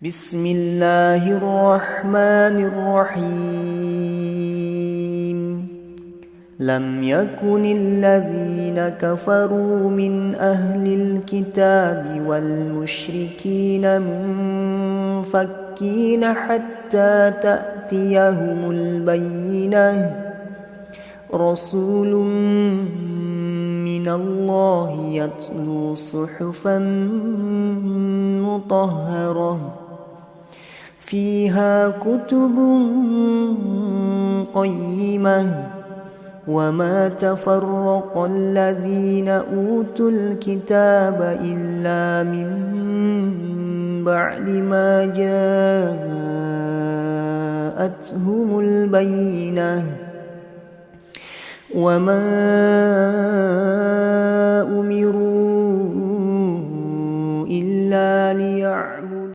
بسم الله الرحمن الرحيم لم يكن الذين كفروا من أهل الكتاب والمشركين منفكين حتى تأتيهم البينة رسول من الله يتلو صحفا مطهرة فيها كتب قيمة وما تفرق الذين أوتوا الكتاب إلا من بعد ما جاءتهم البينة وما أمروا